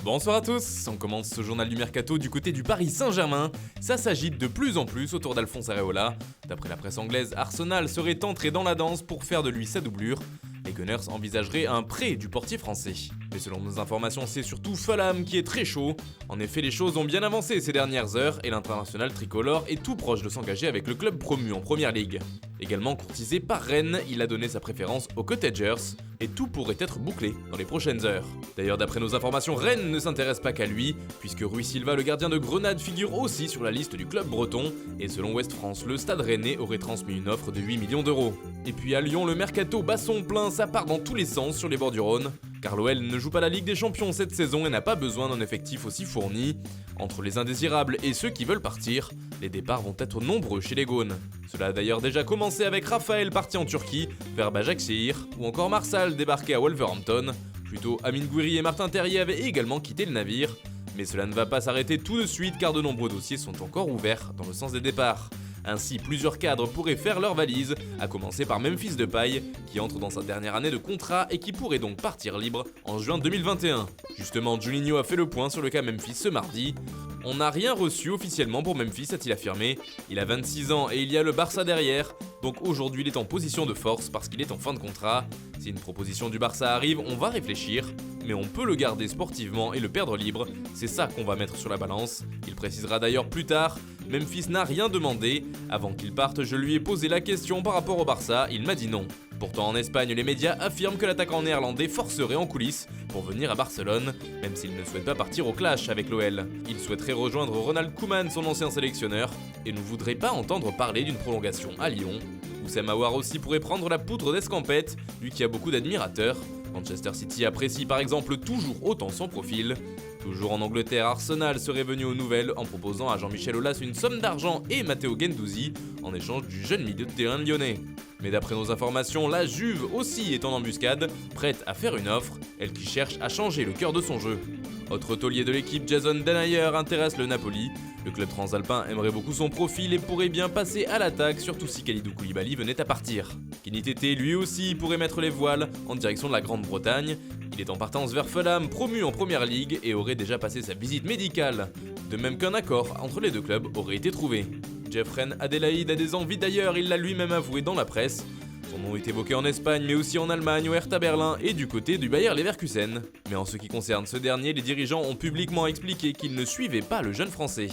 Bonsoir à tous, on commence ce journal du Mercato du côté du Paris Saint-Germain. Ça s'agite de plus en plus autour d'Alphonse Areola. D'après la presse anglaise, Arsenal serait entré dans la danse pour faire de lui sa doublure. Les Gunners envisageraient un prêt du portier français. Mais selon nos informations, c'est surtout Fulham qui est très chaud. En effet, les choses ont bien avancé ces dernières heures et l'international tricolore est tout proche de s'engager avec le club promu en Première Ligue. Également courtisé par Rennes, il a donné sa préférence aux Cottagers et tout pourrait être bouclé dans les prochaines heures. D'ailleurs, d'après nos informations, Rennes ne s'intéresse pas qu'à lui, puisque Rui Silva, le gardien de Grenade, figure aussi sur la liste du club breton, et selon Ouest France, le Stade Rennais aurait transmis une offre de 8 millions d'euros. Et puis à Lyon, le Mercato bat son plein, ça part dans tous les sens sur les bords du Rhône, car l'OL ne joue pas la Ligue des Champions cette saison et n'a pas besoin d'un effectif aussi fourni. Entre les indésirables et ceux qui veulent partir, les départs vont être nombreux chez les Gaunes. Cela a d'ailleurs déjà commencé avec Raphaël parti en Turquie, vers Başakşehir, ou encore Marsal débarqué à Wolverhampton. Plutôt Amine Gouiri et Martin Terrier avaient également quitté le navire. Mais cela ne va pas s'arrêter tout de suite car de nombreux dossiers sont encore ouverts dans le sens des départs. Ainsi, plusieurs cadres pourraient faire leur valise, à commencer par Memphis Depay, qui entre dans sa dernière année de contrat et qui pourrait donc partir libre en juin 2021. Justement, Juninho a fait le point sur le cas Memphis ce mardi. On n'a rien reçu officiellement pour Memphis, a-t-il affirmé. Il a 26 ans et il y a le Barça derrière, donc aujourd'hui il est en position de force parce qu'il est en fin de contrat. Si une proposition du Barça arrive, on va réfléchir, mais on peut le garder sportivement et le perdre libre, c'est ça qu'on va mettre sur la balance. Il précisera d'ailleurs plus tard, Memphis n'a rien demandé, avant qu'il parte je lui ai posé la question par rapport au Barça, il m'a dit non. Pourtant en Espagne, les médias affirment que l'attaquant néerlandais forcerait en coulisses pour venir à Barcelone, même s'il ne souhaite pas partir au clash avec l'OL. Il souhaiterait rejoindre Ronald Koeman, son ancien sélectionneur, et ne voudrait pas entendre parler d'une prolongation à Lyon. Oussem Aouar aussi pourrait prendre la poudre d'escampette, lui qui a beaucoup d'admirateurs. Manchester City apprécie par exemple toujours autant son profil. Toujours en Angleterre, Arsenal serait venu aux nouvelles en proposant à Jean-Michel Aulas une somme d'argent et Matteo Guendouzi en échange du jeune milieu de terrain lyonnais. Mais d'après nos informations, la Juve aussi est en embuscade, prête à faire une offre, elle qui cherche à changer le cœur de son jeu. Autre taulier de l'équipe, Jason Denayer intéresse le Napoli. Le club transalpin aimerait beaucoup son profil et pourrait bien passer à l'attaque, surtout si Kalidou Koulibaly venait à partir. Kenny Tété, lui aussi, pourrait mettre les voiles en direction de la Grande-Bretagne. Il est en partance vers Fulham, promu en Première Ligue, et aurait déjà passé sa visite médicale. De même qu'un accord entre les deux clubs aurait été trouvé. Jeffrey Adelaide a des envies d'ailleurs, il l'a lui-même avoué dans la presse. Son nom est évoqué en Espagne, mais aussi en Allemagne, au Hertha Berlin et du côté du Bayer Leverkusen. Mais en ce qui concerne ce dernier, les dirigeants ont publiquement expliqué qu'ils ne suivaient pas le jeune français.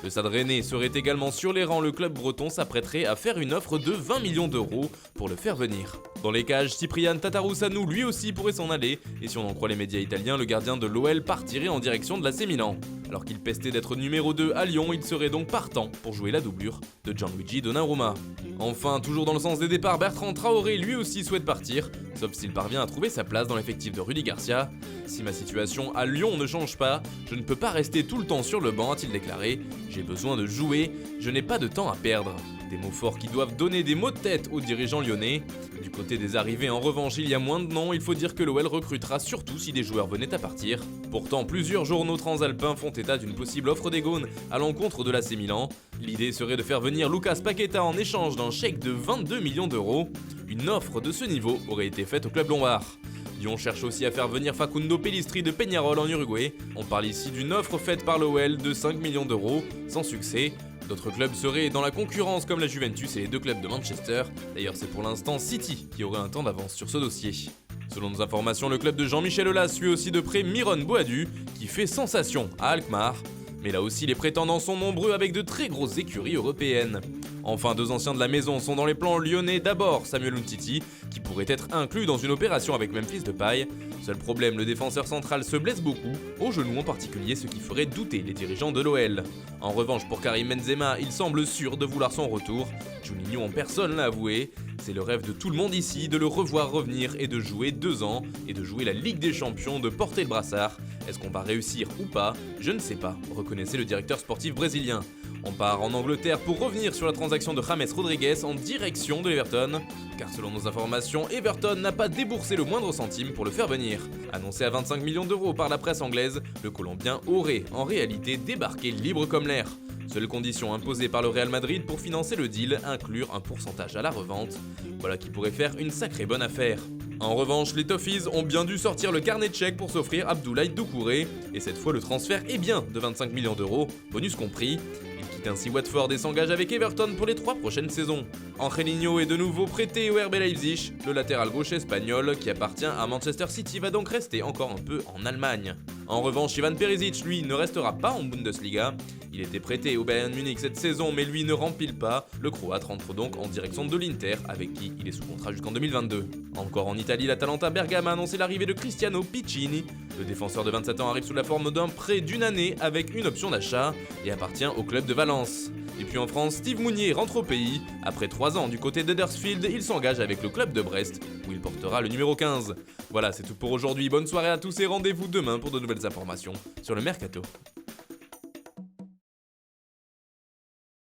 Le Stade Rennais serait également sur les rangs, le club breton s'apprêterait à faire une offre de 20 millions d'euros pour le faire venir. Dans les cages, Cyprian Tatarusanu lui aussi pourrait s'en aller, et si on en croit les médias italiens, le gardien de l'OL partirait en direction de l'AC Milan. Alors qu'il pestait d'être numéro 2 à Lyon, il serait donc partant pour jouer la doublure de Gianluigi Donnarumma. Enfin, toujours dans le sens des départs, Bertrand Traoré lui aussi souhaite partir, sauf s'il parvient à trouver sa place dans l'effectif de Rudy Garcia. Si ma situation à Lyon ne change pas, je ne peux pas rester tout le temps sur le banc, a-t-il déclaré. J'ai besoin de jouer, je n'ai pas de temps à perdre. Des mots forts qui doivent donner des mots de tête aux dirigeants lyonnais. Du côté des arrivées, en revanche, il y a moins de noms, il faut dire que l'OL recrutera surtout si des joueurs venaient à partir. Pourtant, plusieurs journaux transalpins font état d'une possible offre des Gaunes à l'encontre de l'AC Milan. L'idée serait de faire venir Lucas Paqueta en échange d'un chèque de 22 millions d'euros. Une offre de ce niveau aurait été faite au club lombard. Lyon cherche aussi à faire venir Facundo Pellistri de Peñarol en Uruguay. On parle ici d'une offre faite par l'OL de 5 millions d'euros, sans succès. D'autres clubs seraient dans la concurrence comme la Juventus et les deux clubs de Manchester. D'ailleurs, c'est pour l'instant City qui aurait un temps d'avance sur ce dossier. Selon nos informations, le club de Jean-Michel Aulas suit aussi de près Miron Boadu, qui fait sensation à Alkmaar. Mais là aussi, les prétendants sont nombreux avec de très grosses écuries européennes. Enfin, deux anciens de la maison sont dans les plans lyonnais. D'abord, Samuel Umtiti, qui pourrait être inclus dans une opération avec Memphis Depay. Seul problème, le défenseur central se blesse beaucoup, au genou en particulier, ce qui ferait douter les dirigeants de l'OL. En revanche, pour Karim Benzema, il semble sûr de vouloir son retour. Juninho en personne l'a avoué. C'est le rêve de tout le monde ici de le revoir revenir et de jouer 2 ans, et de jouer la Ligue des Champions, de porter le brassard. Est-ce qu'on va réussir ou pas? Je ne sais pas, reconnaissait le directeur sportif brésilien. On part en Angleterre pour revenir sur la transaction de James Rodriguez en direction de l'Everton. Car selon nos informations, Everton n'a pas déboursé le moindre centime pour le faire venir. Annoncé à 25 millions d'euros par la presse anglaise, le Colombien aurait en réalité débarqué libre comme l'air. Seule condition imposée par le Real Madrid pour financer le deal, inclure un pourcentage à la revente. Voilà qui pourrait faire une sacrée bonne affaire. En revanche, les Toffees ont bien dû sortir le carnet de chèques pour s'offrir Abdoulaye Doucouré, et cette fois le transfert est bien de 25 millions d'euros, bonus compris. Il quitte ainsi Watford et s'engage avec Everton pour les 3 prochaines saisons. Angelino est de nouveau prêté au RB Leipzig, le latéral gauche espagnol qui appartient à Manchester City va donc rester encore un peu en Allemagne. En revanche, Ivan Perisic, lui, ne restera pas en Bundesliga. Il était prêté au Bayern Munich cette saison, mais lui ne rempile pas. Le Croate rentre donc en direction de l'Inter, avec qui il est sous contrat jusqu'en 2022. Encore en Italie, l'Atalanta Bergame a annoncé l'arrivée de Cristiano Piccini. Le défenseur de 27 ans arrive sous la forme d'un prêt d'une année avec une option d'achat et appartient au club de Valence. Et puis en France, Steve Mounier rentre au pays. Après 3 ans du côté d'Huddersfield, il s'engage avec le club de Brest, où il portera le numéro 15. Voilà, c'est tout pour aujourd'hui. Bonne soirée à tous et rendez-vous demain pour de nouvelles informations sur le Mercato.